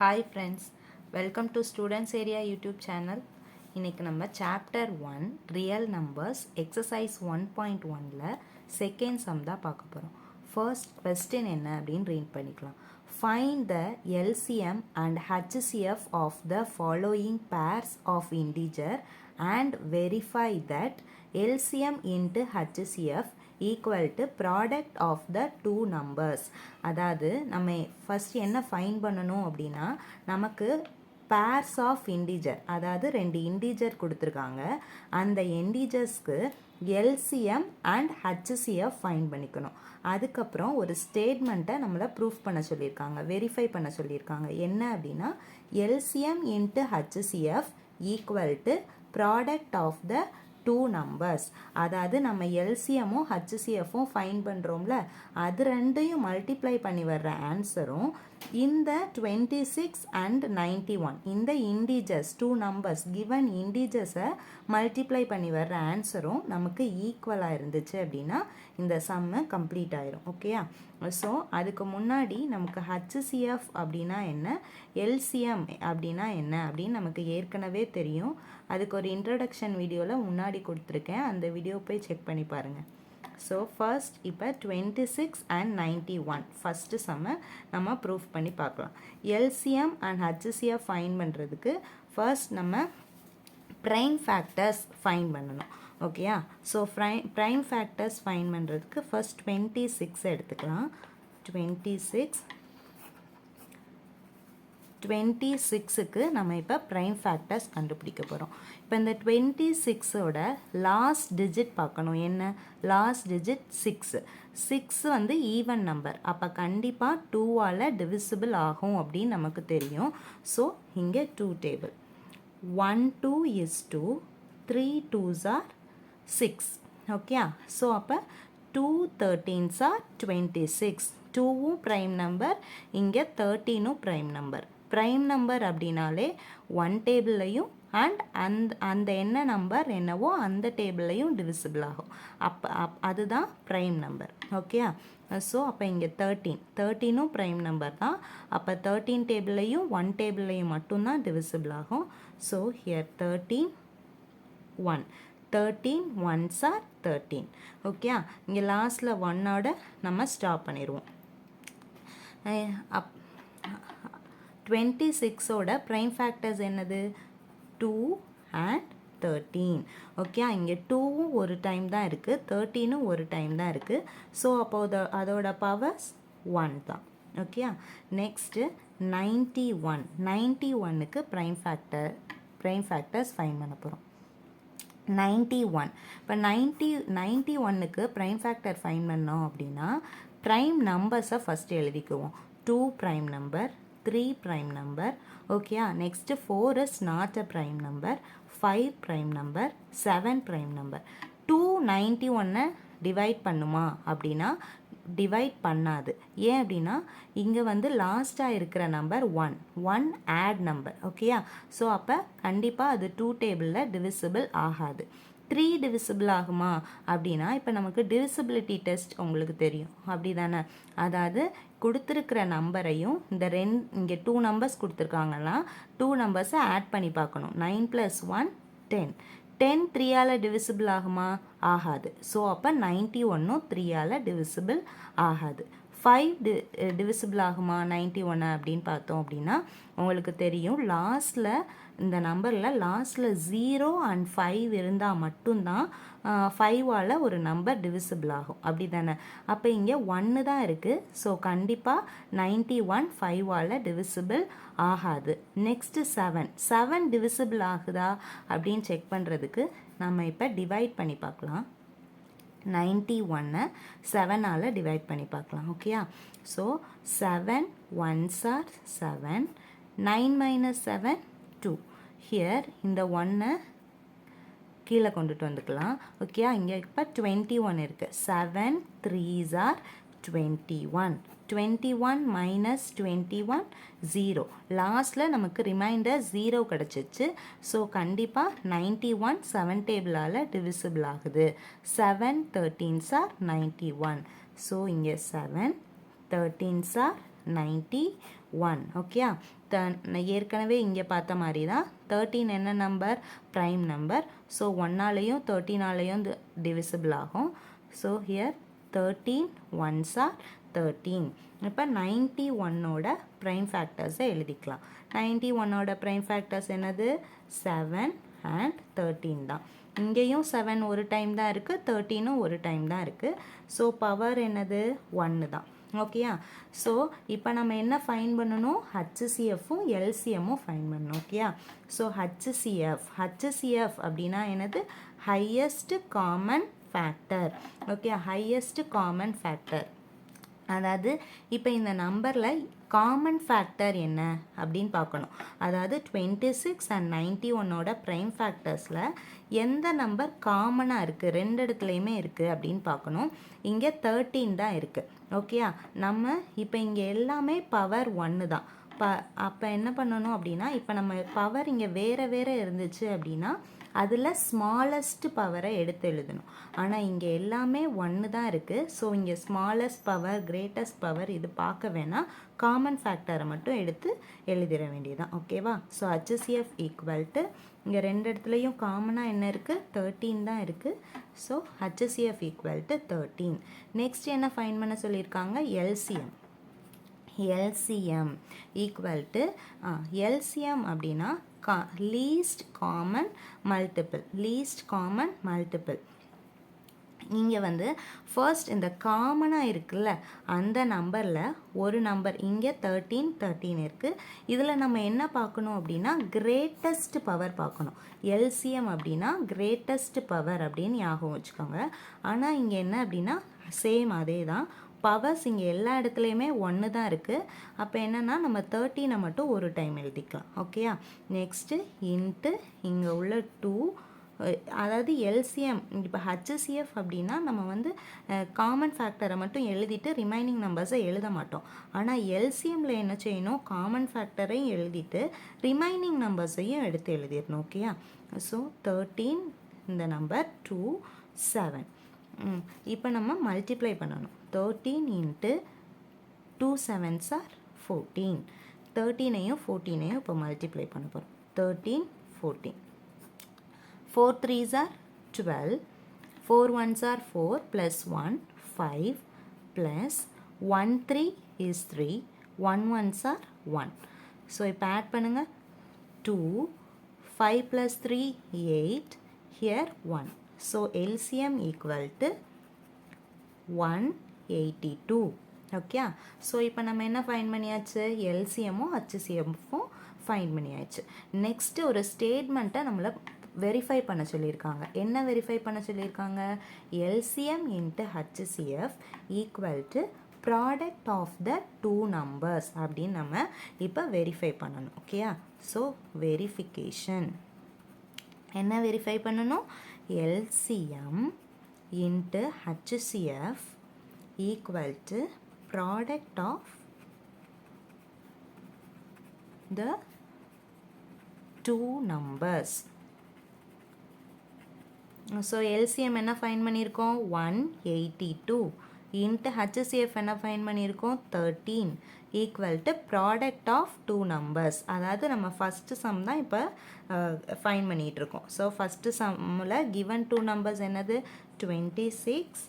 Hi friends, welcome to Students Area YouTube channel. இன்னைக்கு நம்ம chapter 1 real numbers exercise 1.1ல second sum தான் பார்க்க போகிறோம். ஃபர்ஸ்ட் கொஸ்டின் என்ன அப்படின்னு ரீட் பண்ணிக்கலாம். Find the LCM and HCF of the following pairs of integer and verify that LCM into HCF equal to product of the two numbers. அதாவது நம்ம first என்ன ஃபைண்ட் பண்ணணும் அப்படின்னா நமக்கு pairs of integer அதாவது ரெண்டு இன்டிஜர் கொடுத்துருக்காங்க. அந்த இன்டிஜர்ஸ்க்கு LCM அண்ட் HCF ஃபைண்ட் பண்ணிக்கணும். அதுக்கப்புறம் ஒரு ஸ்டேட்மெண்ட்டை நம்மளை ப்ரூஃப் பண்ண சொல்லியிருக்காங்க, வெரிஃபை பண்ண சொல்லியிருக்காங்க. என்ன அப்படின்னா LCM into HCF equal to product of the two numbers. அதாவது நம்ம எல்சிஎம்மும் ஹச்சிசிஎஃப்பும் ஃபைன் பண்ணுறோம்ல, அது ரெண்டையும் மல்டிப்ளை பண்ணி வர்ற ஆன்சரும் இந்த 26 அண்ட் 91 இந்த இண்டீஜர்ஸ் டூ நம்பர்ஸ் கிவன் இண்டீஜர்ஸை மல்டிப்ளை பண்ணி வர்ற ஆன்சரும் நமக்கு ஈக்குவலாக இருந்துச்சு அப்படின்னா இந்த சம்மு கம்ப்ளீட் ஆயிரும். ஓகேயா? ஸோ அதுக்கு முன்னாடி நமக்கு ஹச்சிசிஎஃப் அப்படின்னா என்ன, எல்சிஎம் அப்படின்னா என்ன அப்படின்னு நமக்கு ஏற்கனவே தெரியும். அதுக்கு ஒரு இன்ட்ரடக்ஷன் வீடியோவில் முன்னாடி கொடுத்துருக்கேன், அந்த வீடியோ போய் செக் பண்ணி பாருங்கள். ஸோ ஃபர்ஸ்ட் இப்போ 26 அண்ட் 91 ஃபஸ்ட்டு சம்மை நம்ம ப்ரூஃப் பண்ணி பார்க்கலாம். எல்சிஎம் அண்ட் ஹச்சிசிஎஃப் ஃபைன் பண்ணுறதுக்கு ஃபர்ஸ்ட் நம்ம ப்ரைம் ஃபேக்டர்ஸ் ஃபைன் பண்ணணும். ஓகேயா? ஸோ ப்ரைம் ஃபேக்டர்ஸ் ஃபைன் பண்ணுறதுக்கு ஃபர்ஸ்ட் 26 எடுத்துக்கலாம். 26க்கு நம்ம இப்போ ப்ரைம் ஃபேக்டர்ஸ் கண்டுபிடிக்க போகிறோம். இப்போ இந்த 26ஓட லாஸ்ட் டிஜிட் பார்க்கணும். என்ன லாஸ்ட் டிஜிட்? 6 வந்து ஈவன் நம்பர், அப்போ கண்டிப்பாக 2ஆல் டிவிசிபிள் ஆகும் அப்படின்னு நமக்கு தெரியும். ஸோ இங்கே 2 table 1 2 is 2, 3 2s are 6. Okay? So அப்போ 2 13s are 26. 2வும் ப்ரைம் நம்பர், இங்கே 13ம் ப்ரைம் நம்பர். ப்ரைம் நம்பர் அப்படின்னாலே 1 டேபிள்லையும் அண்ட் அந்த என்ன நம்பர் என்னவோ அந்த டேபிள்லையும் டிவிசிபிள் ஆகும். அதுதான் ப்ரைம் நம்பர். ஓகே? ஸோ அப்போ இங்கே 13ம் ப்ரைம் நம்பர் தான். அப்போ 13 டேபிள்லையும் 1 டேபிள்லையும் மட்டும்தான் டிவிசிபிள் ஆகும். So here 13 1 13 1s are 13. Okay? இங்கே லாஸ்ட்டில் 1ஓட நம்ம ஸ்டாப் பண்ணிடுவோம். 26ஓட ப்ரைம் ஃபேக்டர்ஸ் என்னது? 2 அண்ட் 13. ஓகே? இங்கே 2வும் ஒரு டைம் தான் இருக்குது, 13ம் ஒரு டைம் தான் இருக்குது. ஸோ அப்போ அதோட பவர்ஸ் 1 தான். ஓகே? நெக்ஸ்ட்டு 91க்கு ப்ரைம் ஃபேக்டர்ஸ் ஃபைன் பண்ண போகிறோம். 91 இப்போ 91க்கு ப்ரைம் ஃபேக்டர் ஃபைன் பண்ணோம் அப்படின்னா ப்ரைம் நம்பர்ஸை ஃபஸ்ட்டு எழுதிக்குவோம். 2 ப்ரைம் நம்பர், 3 ப்ரைம் நம்பர். ஓகேயா? Next 4 is not a prime number, 5 prime number, 7 prime number. 291 divide பண்ணுமா அப்படின்னா டிவைட் பண்ணாது. ஏன் அப்படின்னா இங்கே வந்து லாஸ்ட்டாக இருக்கிற நம்பர் 1 ஆட் நம்பர். ஓகேயா? ஸோ அப்போ கண்டிப்பாக அது 2 டேபிளில் டிவிசிபிள் ஆகாது. 3 டிவிசிபிள் ஆகுமா அப்படின்னா இப்போ நமக்கு டிவிசிபிலிட்டி டெஸ்ட் உங்களுக்கு தெரியும், அப்படி தானே? அதாவது கொடுத்துருக்கிற நம்பரையும் இங்கே 2 நம்பர்ஸ் கொடுத்துருக்காங்கன்னா 2 நம்பர்ஸை ஆட் பண்ணி பார்க்கணும். 9 + 1 10. 10 3ஆல் டிவிசிபிள் ஆகுமா? ஆகாது. ஸோ அப்போ 91ம் 3ஆல் டிவிசிபிள் ஆகாது. 5 டிவிசிபிள் ஆகுமா 91 அப்படின்னு பார்த்தோம் அப்படின்னா உங்களுக்கு தெரியும், லாஸ்ட்டில் இந்த நம்பரில் லாஸ்ட்டில் 0 அண்ட் 5 இருந்தால் மட்டும்தான் 5ஆல் ஒரு நம்பர் டிவிசிபிள் ஆகும், அப்படி தானே? அப்போ இங்கே 1 தான் இருக்குது. ஸோ கண்டிப்பாக 91 5ஆல் டிவிசிபிள் ஆகாது. நெக்ஸ்ட்டு 7 டிவிசிபிள் ஆகுதா அப்படின்னு செக் பண்ணுறதுக்கு நம்ம இப்போ டிவைட் பண்ணி பார்க்கலாம். 91 7ஆல் டிவைட் பண்ணி பார்க்கலாம். ஓகேயா? So 7 1s are 7, 9 - 7 2. ஹியர் இந்த 1 கீழே கொண்டுட்டு வந்துக்கலாம். ஓகே? இங்கே இப்போ 21 இருக்குது. 7 3s are 21. 21 - 21 0. லாஸ்ட்டில் நமக்கு ரிமைண்டர் 0 கிடச்சிச்சு. ஸோ கண்டிப்பாக 91 7 டேபிளால் டிவிசிபிள் ஆகுது. 7 13s are 91. ஸோ இங்கே 7 13s are 91. ஓகே, ஏற்கனவே இங்கே பார்த்த மாதிரி தான் 13 என்ன நம்பர், ப்ரைம் நம்பர். ஸோ 1ஆலையும் 13ஆலையும் டிவிசிபிள் ஆகும். So here 13 1s are 13. இப்போ 91ஓட ப்ரைம் ஃபேக்டர்ஸை எழுதிக்கலாம். 91ஓட ப்ரைம் ஃபேக்டர்ஸ் என்னது, 7 and 13 தான். இங்கேயும் 7 ஒரு டைம் தான் இருக்குது, 13ம் ஒரு டைம் தான் இருக்குது. ஸோ பவர் என்னது, 1 தான். ஓகேயா. ஸோ இப்போ நம்ம என்ன ஃபைன் பண்ணணும், ஹச்சிசிஎஃப்பும் எல்சிஎம்மும் ஃபைன் பண்ணணும். ஓகேயா. ஸோ ஹச்சிசிஎஃப் அப்படின்னா என்னது, highest common factor. Okay, highest common factor. அதாவது இப்போ இந்த நம்பரில் காமன் ஃபேக்டர் என்ன அப்படின்னு பார்க்கணும். அதாவது 26 and 91ஓட ப்ரைம் ஃபேக்டர்ஸில் எந்த நம்பர் காமனாக இருக்குது, ரெண்டு இடத்துலையுமே இருக்குது அப்படின்னு பார்க்கணும். இங்கே 13 தான் இருக்குது. ஓகேயா. நம்ம இப்போ இங்கே எல்லாமே பவர் 1 தான். அப்போ என்ன பண்ணணும் அப்படின்னா, இப்போ நம்ம பவர் இங்கே வேறு வேறு இருந்துச்சு அப்படின்னா அதில் ஸ்மாலஸ்ட் பவரை எடுத்து எழுதணும். ஆனால் இங்கே எல்லாமே 1 தான் இருக்குது. ஸோ இங்கே ஸ்மாலஸ்ட் பவர், கிரேட்டஸ்ட் பவர் இது பார்க்க வேணாம், காமன் ஃபேக்டரை மட்டும் எடுத்து எழுதிட வேண்டியதான். ஓகேவா. ஸோ ஹச்சிசிஎஃப் ஈக்குவல் டு, இங்கே ரெண்டு இடத்துலையும் காமனாக என்ன இருக்குது, 13 தான் இருக்குது. So HCF equal to 13. Next என்ன ஃபைன் பண்ண சொல்லியிருக்காங்க, LCM. LCM equal to, LCM அப்படின்னா least common multiple. Least common multiple. இங்கே வந்து ஃபர்ஸ்ட் இந்த காமனாக இருக்குல்ல அந்த நம்பரில் ஒரு நம்பர் இங்கே 13 இருக்குது. இதில் நம்ம என்ன பார்க்கணும் அப்படின்னா கிரேட்டஸ்ட் பவர் பார்க்கணும். எல்சிஎம் அப்படின்னா கிரேட்டஸ்ட் பவர் அப்படின்னு ஞாபகம் வச்சுக்கோங்க. ஆனால் இங்கே என்ன அப்படின்னா சேம் அதே தான். பவர்ஸ் இங்கே எல்லா இடத்துலையுமே 1 தான் இருக்குது. அப்போ என்னென்னா நம்ம 13 மட்டும் ஒரு டைம் எழுதிக்கலாம். ஓகேயா. நெக்ஸ்ட்டு இன்ட்டு இங்கே உள்ள 2, அதாவது எல்சிஎம். இப்போ ஹச்சிசிஎஃப் அப்படின்னா நம்ம வந்து காமன் ஃபேக்டரை மட்டும் எழுதிட்டு ரிமைனிங் நம்பர்ஸை எழுத மாட்டோம். ஆனால் எல்சிஎம்மில் என்ன செய்யணும், காமன் ஃபேக்டரையும் எழுதிட்டு ரிமைனிங் நம்பர்ஸையும் எடுத்து எழுதிடணும். ஓகேயா. ஸோ 13 இந்த நம்பர் 2 7. இப்போ நம்ம மல்டிப்ளை பண்ணணும். 13 இன்ட்டு 2 7s are 14. 13ஐயும் 14ஐயும் இப்போ மல்டிப்ளை பண்ண போகிறோம். 13 14. 4 3s are 12. 4 1s are 4 plus 1 5 plus 1 3 is 3. 1 1s are 1. So இப்போ ஆட் பண்ணுங்க. 2 5 plus 3 8. Here 1. So LCM equal to 182. Okay. So இப்போ நம்ம என்ன ஃபைன் பண்ணியாச்சு, எல்சிஎம்மும் ஹச்சிசிஎம்மும் ஃபைன் பண்ணியாச்சு. நெக்ஸ்ட்டு ஒரு ஸ்டேட்மெண்ட்டை நம்மளை வெரிஃபை பண்ண சொல்லியிருக்காங்க. என்ன வெரிஃபை பண்ண சொல்லியிருக்காங்க, LCM into HCF equal to product of the 2 numbers அப்படின்னு நம்ம இப்போ வெரிஃபை பண்ணணும். ஓகேயா. ஸோ வெரிஃபிகேஷன் என்ன வெரிஃபை பண்ணணும், LCM into HCF equal to product of the 2 numbers. So LCM என்ன ஃபைன் பண்ணியிருக்கோம், 182 into HCF என்ன ஃபைன் பண்ணியிருக்கோம், 13 equal to product of 2 numbers. அதாவது நம்ம ஃபஸ்ட்டு சம் தான் இப்போ ஃபைன் பண்ணிகிட்ருக்கோம். ஸோ ஃபஸ்ட்டு சம்மில் given 2 numbers என்னது, 26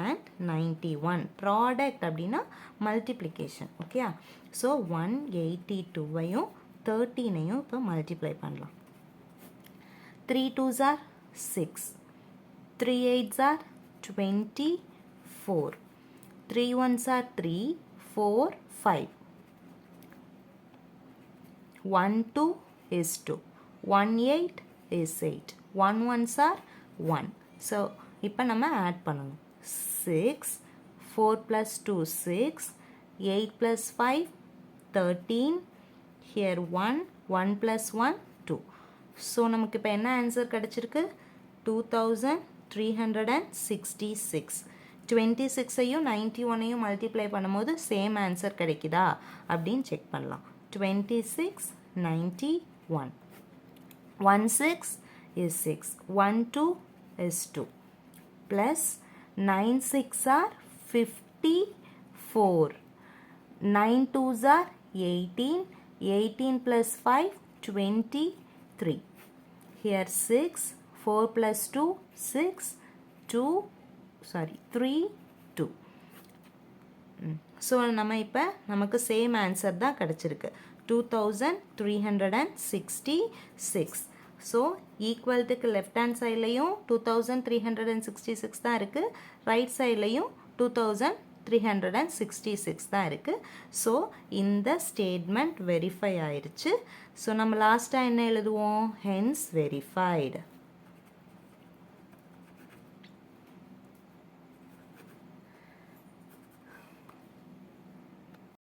and 91. ப்ராடக்ட் அப்படின்னா மல்டிப்ளிகேஷன். ஓகே. ஸோ 182ஐயும் 13ஐயும் இப்போ மல்டிப்ளை பண்ணலாம். 3 2s are 6. 3 8s are 24. 3 1s are 3 4 5. 1 2 is 2. 1 8 is 8. 1 1s are 1. So இப்போ நம்ம ஆட் பண்ணணும். 6 4 plus 2 6 8 plus 5 13. Here 1 1 plus 1 2. So நமக்கு இப்போ என்ன ஆன்சர் கிடச்சிருக்கு, 2366. 26ஐயும் 91ஐயும் மல்டிப்ளை பண்ணும்போது சேம் ஆன்சர் கிடைக்குதா அப்படின்னு செக் பண்ணலாம். 26 91. 1 6 is 6. 1 2 is 2. Plus 9 6 are 54. 9 2s are 18, 18 plus 5, 23. Here 6, 4 plus 2, 6, 3, 2. So நம்ம இப்போ நமக்கு சேம் ஆன்சர் தான் கிடச்சிருக்கு 2366. ஸோ ஈக்குவல்ட்டுக்கு லெஃப்ட் ஹேண்ட் சைட்லையும் 2366 தான் இருக்குது, ரைட் சைட்லையும் 2366 தான் இருக்குது. ஸோ இந்த ஸ்டேட்மெண்ட் வெரிஃபை ஆயிடுச்சு. ஸோ நம்ம லாஸ்ட்டாக என்ன எழுதுவோம்? Hence verified.